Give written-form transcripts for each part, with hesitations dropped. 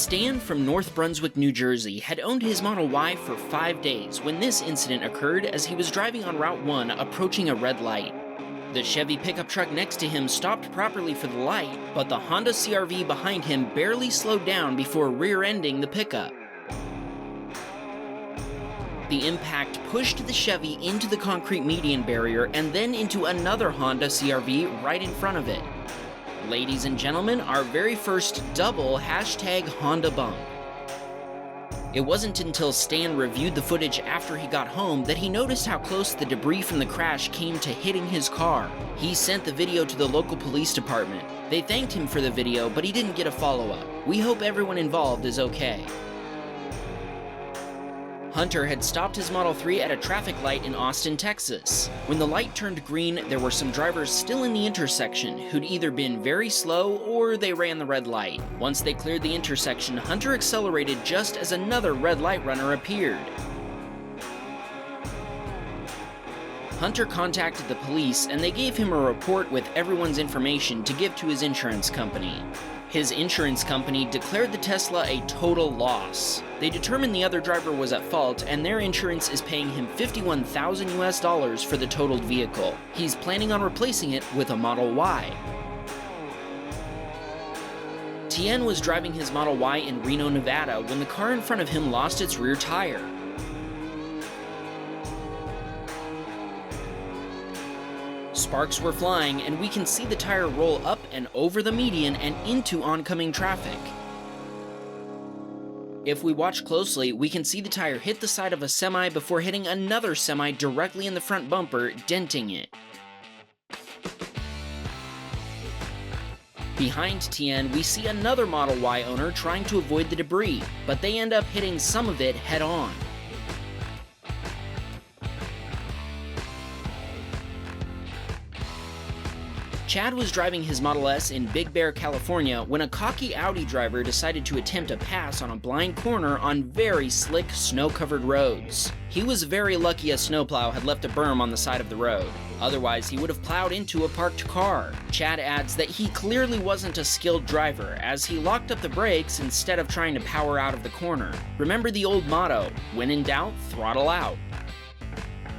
Stan from North Brunswick, New Jersey had owned his Model Y for 5 days when this incident occurred as he was driving on Route 1 approaching a red light. The Chevy pickup truck next to him stopped properly for the light, but the Honda CR-V behind him barely slowed down before rear-ending the pickup. The impact pushed the Chevy into the concrete median barrier and then into another Honda CR-V right in front of it. Ladies and gentlemen, our very first double #Honda bump. It wasn't until Stan reviewed the footage after he got home that he noticed how close the debris from the crash came to hitting his car. He sent the video to the local police department. They thanked him for the video, but he didn't get a follow-up. We hope everyone involved is okay. Hunter had stopped his Model 3 at a traffic light in Austin, Texas. When the light turned green, there were some drivers still in the intersection who'd either been very slow or they ran the red light. Once they cleared the intersection, Hunter accelerated just as another red light runner appeared. Hunter contacted the police and they gave him a report with everyone's information to give to his insurance company. His insurance company declared the Tesla a total loss. They determined the other driver was at fault and their insurance is paying him $51,000 for the totaled vehicle. He's planning on replacing it with a Model Y. Tien was driving his Model Y in Reno, Nevada when the car in front of him lost its rear tire. Sparks were flying, and we can see the tire roll up and over the median and into oncoming traffic. If we watch closely, we can see the tire hit the side of a semi before hitting another semi directly in the front bumper, denting it. Behind Tien, we see another Model Y owner trying to avoid the debris, but they end up hitting some of it head-on. Chad was driving his Model S in Big Bear, California when a cocky Audi driver decided to attempt a pass on a blind corner on very slick, snow-covered roads. He was very lucky a snowplow had left a berm on the side of the road. Otherwise, he would have plowed into a parked car. Chad adds that he clearly wasn't a skilled driver, as he locked up the brakes instead of trying to power out of the corner. Remember the old motto, when in doubt, throttle out.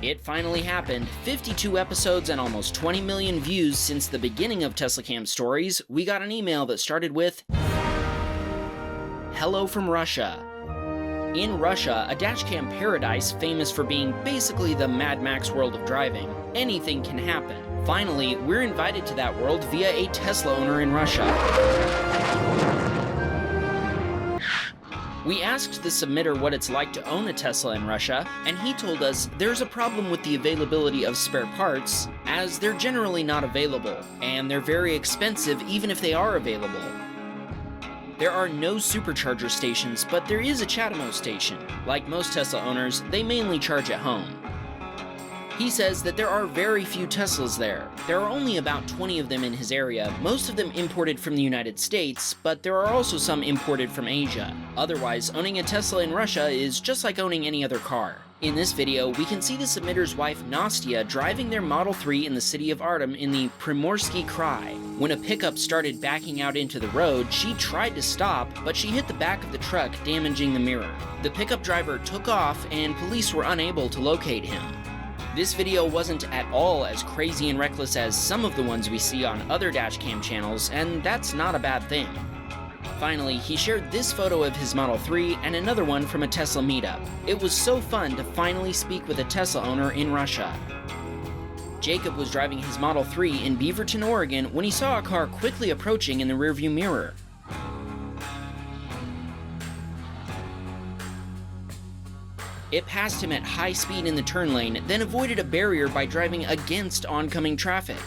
It finally happened. 52 episodes and almost 20 million views since the beginning of Teslacam Stories. We got an email that started with, "Hello from Russia. In Russia, a dashcam paradise famous for being basically the Mad Max world of driving, anything can happen. Finally, we're invited to that world via a Tesla owner in Russia." We asked the submitter what it's like to own a Tesla in Russia, and he told us there's a problem with the availability of spare parts, as they're generally not available, and they're very expensive even if they are available. There are no supercharger stations, but there is a CHAdeMO station. Like most Tesla owners, they mainly charge at home. He says that there are very few Teslas there. There are only about 20 of them in his area, most of them imported from the United States, but there are also some imported from Asia. Otherwise, owning a Tesla in Russia is just like owning any other car. In this video, we can see the submitter's wife Nastya driving their Model 3 in the city of Artem in the Primorsky Krai. When a pickup started backing out into the road, she tried to stop, but she hit the back of the truck, damaging the mirror. The pickup driver took off, and police were unable to locate him. This video wasn't at all as crazy and reckless as some of the ones we see on other dashcam channels, and that's not a bad thing. Finally, he shared this photo of his Model 3 and another one from a Tesla meetup. It was so fun to finally speak with a Tesla owner in Russia. Jacob was driving his Model 3 in Beaverton, Oregon when he saw a car quickly approaching in the rearview mirror. It passed him at high speed in the turn lane, then avoided a barrier by driving against oncoming traffic.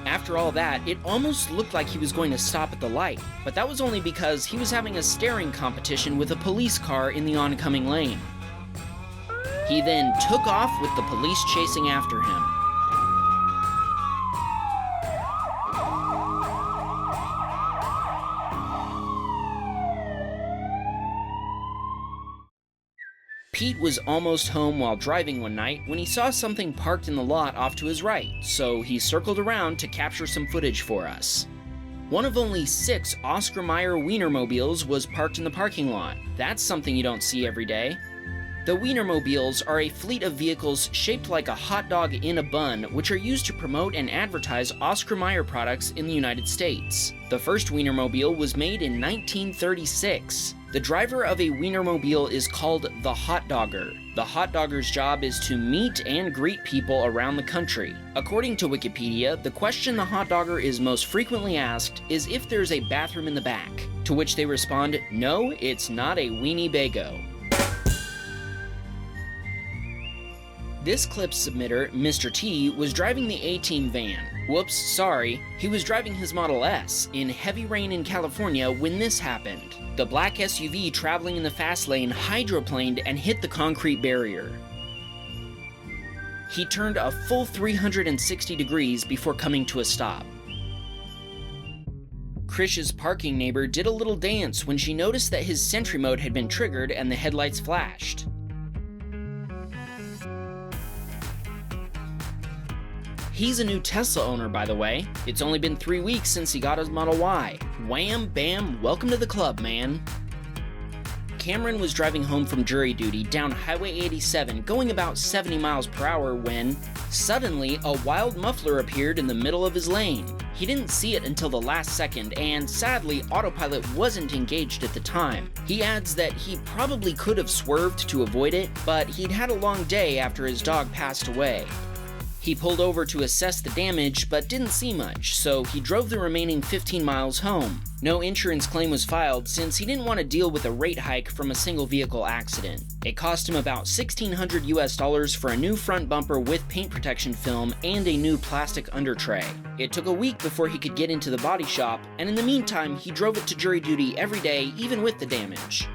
After all that, it almost looked like he was going to stop at the light, but that was only because he was having a staring competition with a police car in the oncoming lane. He then took off with the police chasing after him. Pete was almost home while driving one night when he saw something parked in the lot off to his right, so he circled around to capture some footage for us. One of only 6 Oscar Mayer Wienermobiles was parked in the parking lot. That's something you don't see every day. The Wienermobiles are a fleet of vehicles shaped like a hot dog in a bun, which are used to promote and advertise Oscar Mayer products in the United States. The first Wienermobile was made in 1936. The driver of a Wienermobile is called the hot dogger. The hot dogger's job is to meet and greet people around the country. According to Wikipedia, the question the hot dogger is most frequently asked is if there's a bathroom in the back, to which they respond, "No, it's not a weenie bago." This clip's submitter, Mr. T, was driving the A-Team van. Whoops, sorry. He was driving his Model S in heavy rain in California when this happened. The black SUV traveling in the fast lane hydroplaned and hit the concrete barrier. He turned a full 360 degrees before coming to a stop. Krish's parking neighbor did a little dance when she noticed that his Sentry mode had been triggered and the headlights flashed. He's a new Tesla owner, by the way. It's only been 3 weeks since he got his Model Y. Wham, bam, welcome to the club, man. Cameron was driving home from jury duty down Highway 87 going about 70 miles per hour when, suddenly, a wild muffler appeared in the middle of his lane. He didn't see it until the last second, and sadly, autopilot wasn't engaged at the time. He adds that he probably could have swerved to avoid it, but he'd had a long day after his dog passed away. He pulled over to assess the damage, but didn't see much, so he drove the remaining 15 miles home. No insurance claim was filed since he didn't want to deal with a rate hike from a single vehicle accident. It cost him about $1,600 US for a new front bumper with paint protection film and a new plastic undertray. It took a week before he could get into the body shop, and in the meantime, he drove it to jury duty every day, even with the damage.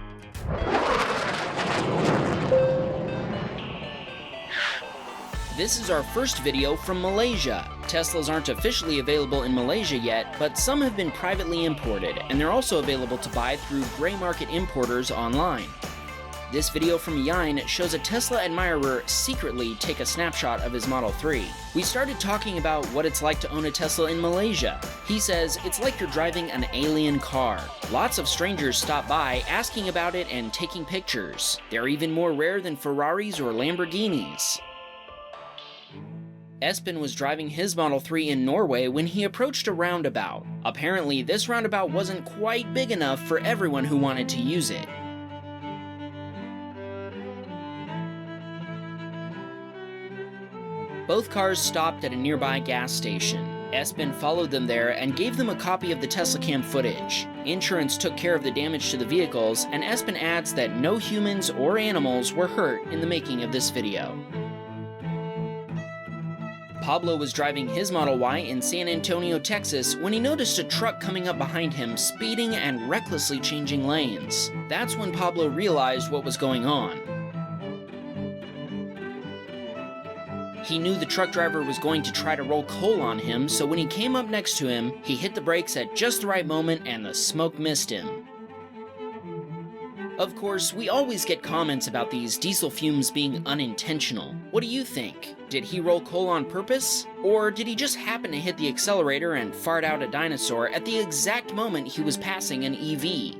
This is our first video from Malaysia. Teslas aren't officially available in Malaysia yet, but some have been privately imported, and they're also available to buy through gray market importers online. This video from Yain shows a Tesla admirer secretly take a snapshot of his Model 3. We started talking about what it's like to own a Tesla in Malaysia. He says it's like you're driving an alien car. Lots of strangers stop by asking about it and taking pictures. They're even more rare than Ferraris or Lamborghinis. Espen was driving his Model 3 in Norway when he approached a roundabout. Apparently, this roundabout wasn't quite big enough for everyone who wanted to use it. Both cars stopped at a nearby gas station. Espen followed them there and gave them a copy of the Teslacam footage. Insurance took care of the damage to the vehicles, and Espen adds that no humans or animals were hurt in the making of this video. Pablo was driving his Model Y in San Antonio, Texas, when he noticed a truck coming up behind him, speeding and recklessly changing lanes. That's when Pablo realized what was going on. He knew the truck driver was going to try to roll coal on him, so when he came up next to him, he hit the brakes at just the right moment and the smoke missed him. Of course, we always get comments about these diesel fumes being unintentional. What do you think? Did he roll coal on purpose? Or did he just happen to hit the accelerator and fart out a dinosaur at the exact moment he was passing an EV?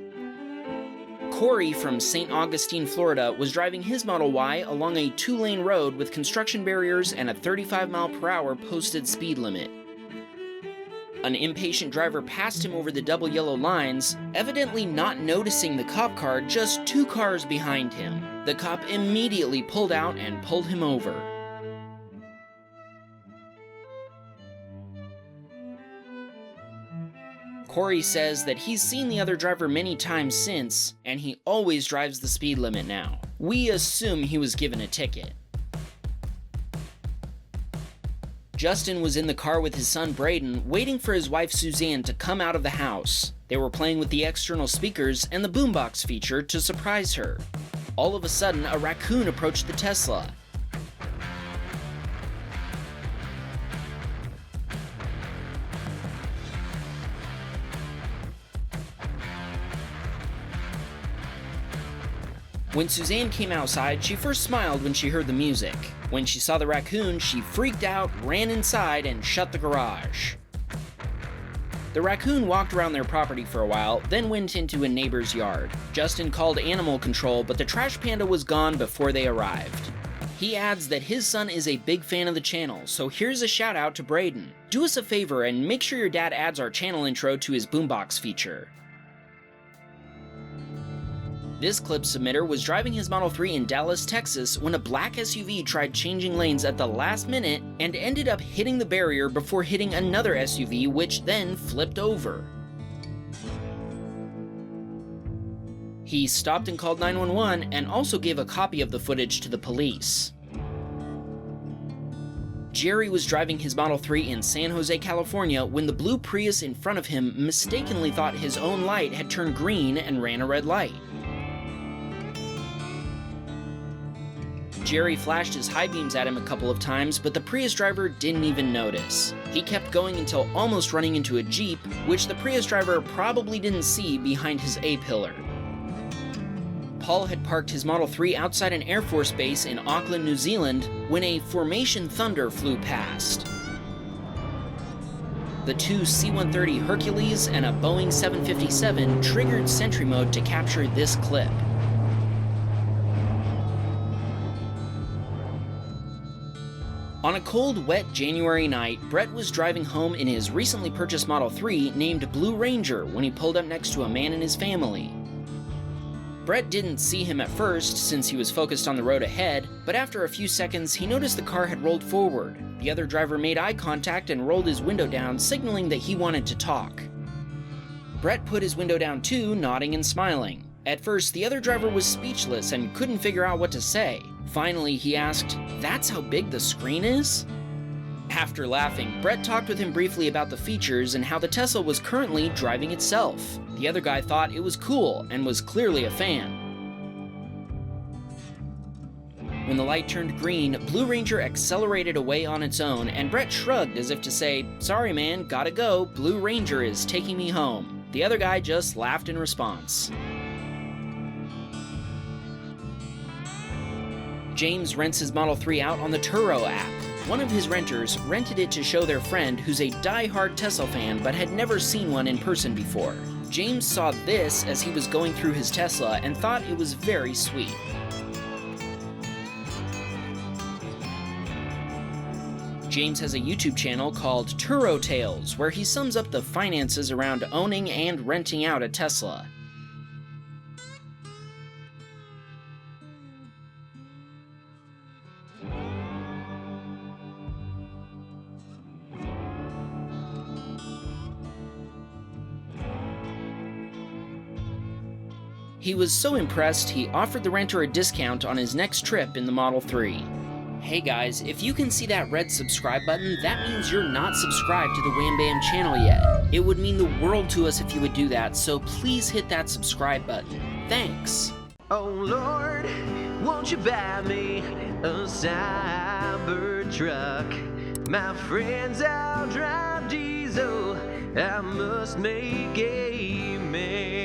Corey from St. Augustine, Florida was driving his Model Y along a 2-lane road with construction barriers and a 35-mile-per-hour posted speed limit. An impatient driver passed him over the double yellow lines, evidently not noticing the cop car just 2 cars behind him. The cop immediately pulled out and pulled him over. Corey says that he's seen the other driver many times since, and he always drives the speed limit now. We assume he was given a ticket. Justin was in the car with his son Braden, waiting for his wife Suzanne to come out of the house. They were playing with the external speakers and the boombox feature to surprise her. All of a sudden, a raccoon approached the Tesla. When Suzanne came outside, she first smiled when she heard the music. When she saw the raccoon, she freaked out, ran inside, and shut the garage. The raccoon walked around their property for a while, then went into a neighbor's yard. Justin called animal control, but the trash panda was gone before they arrived. He adds that his son is a big fan of the channel, so here's a shout out to Braden. Do us a favor and make sure your dad adds our channel intro to his boombox feature. This clip submitter was driving his Model 3 in Dallas, Texas when a black SUV tried changing lanes at the last minute and ended up hitting the barrier before hitting another SUV, which then flipped over. He stopped and called 911 and also gave a copy of the footage to the police. Jerry was driving his Model 3 in San Jose, California when the blue Prius in front of him mistakenly thought his own light had turned green and ran a red light. Jerry flashed his high beams at him a couple of times, but the Prius driver didn't even notice. He kept going until almost running into a Jeep, which the Prius driver probably didn't see behind his A-pillar. Paul had parked his Model 3 outside an Air Force base in Auckland, New Zealand, when a Formation Thunder flew past. The two C-130 Hercules and a Boeing 757 triggered Sentry mode to capture this clip. On a cold, wet January night, Brett was driving home in his recently purchased Model 3 named Blue Ranger when he pulled up next to a man and his family. Brett didn't see him at first since he was focused on the road ahead, but after a few seconds he noticed the car had rolled forward. The other driver made eye contact and rolled his window down, signaling that he wanted to talk. Brett put his window down too, nodding and smiling. At first, the other driver was speechless and couldn't figure out what to say. Finally, he asked, "That's how big the screen is?" After laughing, Brett talked with him briefly about the features and how the Tesla was currently driving itself. The other guy thought it was cool and was clearly a fan. When the light turned green, Blue Ranger accelerated away on its own, and Brett shrugged as if to say, "Sorry man, gotta go, Blue Ranger is taking me home." The other guy just laughed in response. James rents his Model 3 out on the Turo app. One of his renters rented it to show their friend who's a die-hard Tesla fan but had never seen one in person before. James saw this as he was going through his Tesla and thought it was very sweet. James has a YouTube channel called Turo Tales, where he sums up the finances around owning and renting out a Tesla. He was so impressed, he offered the renter a discount on his next trip in the Model 3. Hey guys, if you can see that red subscribe button, that means you're not subscribed to the Wham Bam channel yet. It would mean the world to us if you would do that, so please hit that subscribe button. Thanks! Oh Lord, won't you buy me a Cybertruck? My friends all drive diesel, I must make a man.